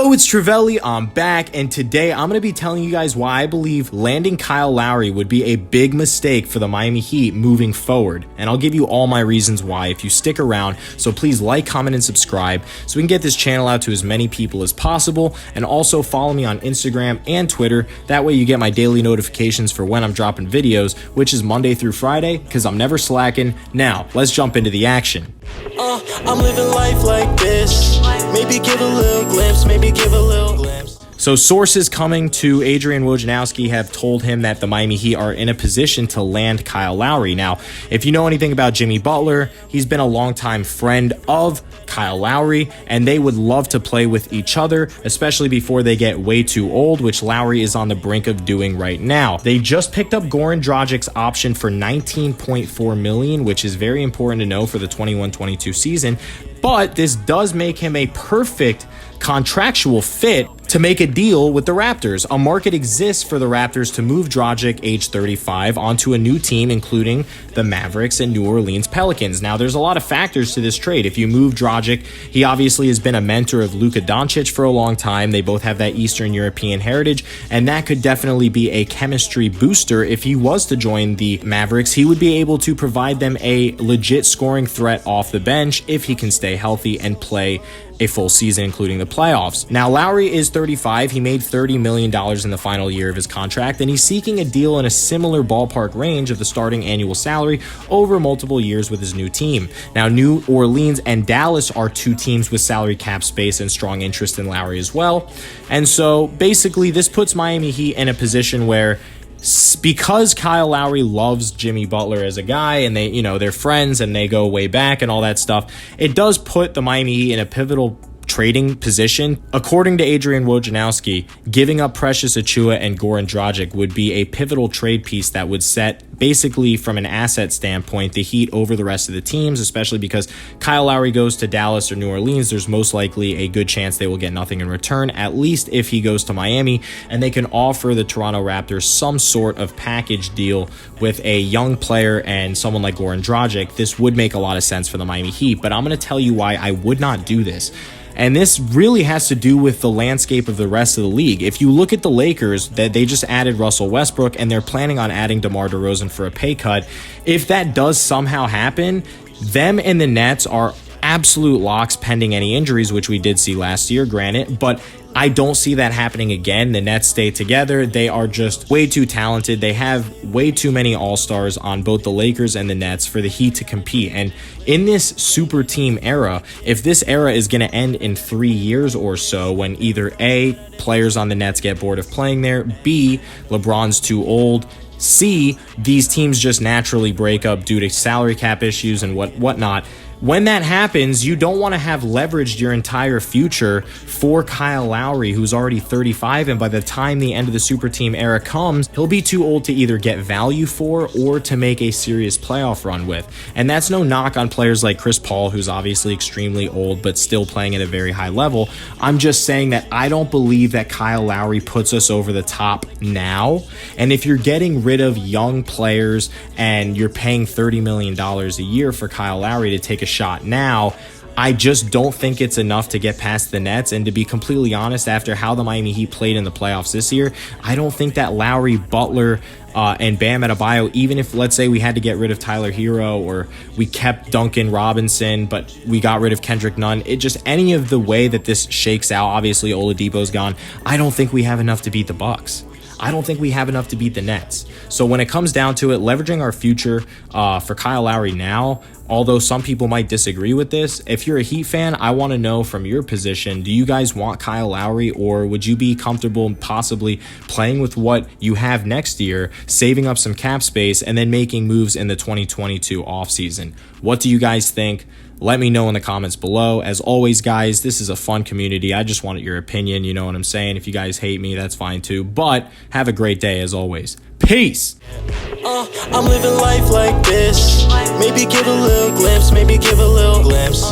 Oh, it's Trivelli, I'm back, and today I'm going to be telling you guys why I believe landing Kyle Lowry would be a big mistake for the Miami Heat moving forward, and I'll give you all my reasons why if you stick around, so please like, comment, and subscribe so we can get this channel out to as many people as possible, and also follow me on Instagram and Twitter. That way you get my daily notifications for when I'm dropping videos, which is Monday through Friday, because I'm never slacking. Now, let's jump into the action. I'm living life like this. Maybe give a little glimpse, maybe give a little glimpse. So sources coming to Adrian Wojnarowski have told him that the Miami Heat are in a position to land Kyle Lowry. Now, if you know anything about Jimmy Butler, he's been a longtime friend of Kyle Lowry, and they would love to play with each other, especially before they get way too old, which Lowry is on the brink of doing right now. They just picked up Goran Dragic's option for $19.4 million, which is very important to know for the 21-22 season, but this does make him a perfect contractual fit to make a deal with the Raptors. A market exists for the Raptors to move Dragic, age 35, onto a new team, including the Mavericks and New Orleans Pelicans. Now, there's a lot of factors to this trade. If you move Dragic, he obviously has been a mentor of Luka Doncic for a long time. They both have that Eastern European heritage, and that could definitely be a chemistry booster. If he was to join the Mavericks, he would be able to provide them a legit scoring threat off the bench if he can stay healthy and play a full season, including the playoffs. Now, Lowry is 35. He made $30 million in the final year of his contract, and he's seeking a deal in a similar ballpark range of the starting annual salary over multiple years with his new team. Now, New Orleans and Dallas are two teams with salary cap space and strong interest in Lowry as well. And so basically, this puts Miami Heat in a position where, because Kyle Lowry loves Jimmy Butler as a guy, and they're friends and they go way back and all that stuff, it does put the Miami Heat in a pivotal trading position. According to Adrian Wojnarowski, giving up Precious Achiuwa and Goran Dragic would be a pivotal trade piece that would set, basically from an asset standpoint, the Heat over the rest of the teams, especially because Kyle Lowry goes to Dallas or New Orleans. There's most likely a good chance they will get nothing in return, at least if he goes to Miami, and they can offer the Toronto Raptors some sort of package deal with a young player and someone like Goran Dragic. This would make a lot of sense for the Miami Heat, but I'm going to tell you why I would not do this. And this really has to do with the landscape of the rest of the league. If you look at the Lakers, that they just added Russell Westbrook, and they're planning on adding DeMar DeRozan for a pay cut. If that does somehow happen, them and the Nets are absolute locks pending any injuries, which we did see last year, granted, but I don't see that happening again. The Nets stay together. They are just way too talented. They have way too many all-stars on both the Lakers and the Nets for the Heat to compete. And in this super team era, if this era is going to end in 3 years or so, when either A, players on the Nets get bored of playing there, B, LeBron's too old, C, these teams just naturally break up due to salary cap issues and whatnot. When that happens, you don't want to have leveraged your entire future for Kyle Lowry, who's already 35, and by the time the end of the super team era comes, he'll be too old to either get value for or to make a serious playoff run with. And that's no knock on players like Chris Paul, who's obviously extremely old but still playing at a very high level. I'm just saying that I don't believe that Kyle Lowry puts us over the top now. And if you're getting rid of young players and you're paying $30 million a year for Kyle Lowry to take a shot now, I just don't think it's enough to get past the Nets. And to be completely honest, after how the Miami Heat played in the playoffs this year, I don't think that Lowry, Butler, and Bam Adebayo, even if, let's say, we had to get rid of Tyler Hero or we kept Duncan Robinson, but we got rid of Kendrick Nunn, it just, any of the way that this shakes out, obviously Oladipo's gone, I don't think we have enough to beat the Bucks. I don't think we have enough to beat the Nets. So when it comes down to it, leveraging our future for Kyle Lowry now, although some people might disagree with this, if you're a Heat fan, I want to know from your position, do you guys want Kyle Lowry, or would you be comfortable possibly playing with what you have next year, saving up some cap space, and then making moves in the 2022 offseason? What do you guys think? Let me know in the comments below. As always, guys, this is a fun community. I just wanted your opinion. You know what I'm saying? If you guys hate me, that's fine too. But have a great day as always. Peace. I'm living life like this. Maybe give a little glimpse, maybe give a little glimpse.